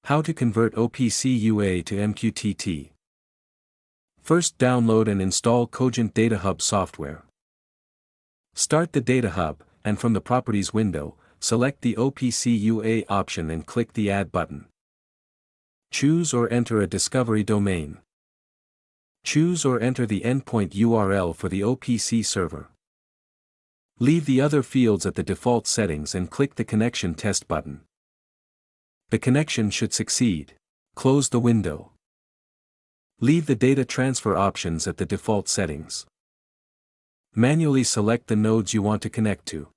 How to convert OPC UA to MQTT. First, download and install Cogent DataHub software. Start the DataHub, and from the Properties window, select the OPC UA option and click the Add button. Choose or enter a discovery domain. Choose or enter the endpoint URL for the OPC server. Leave the other fields at the default settings and click the Connection Test button. The connection should succeed. Close the window. Leave the data transfer options at the default settings. Manually select the nodes you want to connect to.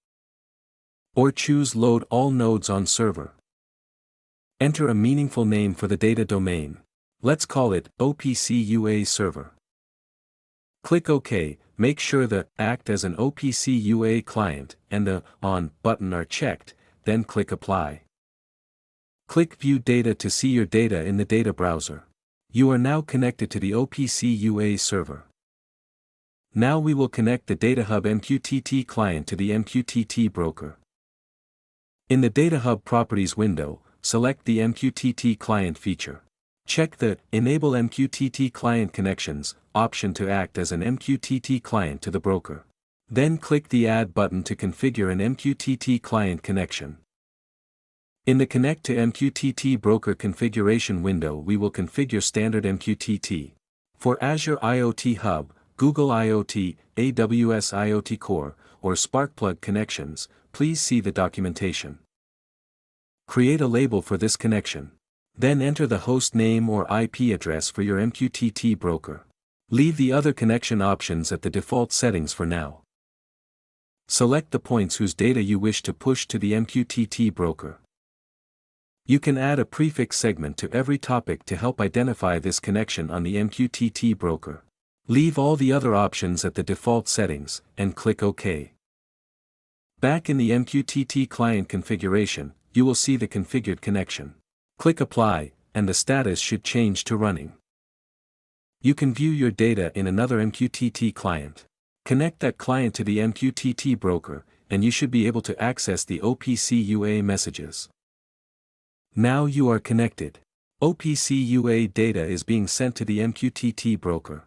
Or choose Load all nodes on server. Enter a meaningful name for the data domain. Let's call it OPC UA Server. Click OK, make sure the Act as an OPC UA Client and the On button are checked, then click Apply. Click View Data to see your data in the data browser. You are now connected to the OPC UA server. Now we will connect the DataHub MQTT Client to the MQTT broker. In the DataHub Properties window, select the MQTT Client feature. Check the Enable MQTT Client Connections option to act as an MQTT client to the broker. Then click the Add button to configure an MQTT client connection. In the Connect to MQTT Broker configuration window, we will configure standard MQTT. For Azure IoT Hub, Google IoT, AWS IoT Core, or Sparkplug connections, please see the documentation. Create a label for this connection. Then enter the host name or IP address for your MQTT broker. Leave the other connection options at the default settings for now. Select the points whose data you wish to push to the MQTT broker. You can add a prefix segment to every topic to help identify this connection on the MQTT broker. Leave all the other options at the default settings, and click OK. Back in the MQTT client configuration, you will see the configured connection. Click Apply, and the status should change to running. You can view your data in another MQTT client. Connect that client to the MQTT broker, and you should be able to access the OPC UA messages. Now you are connected. OPC UA data is being sent to the MQTT broker.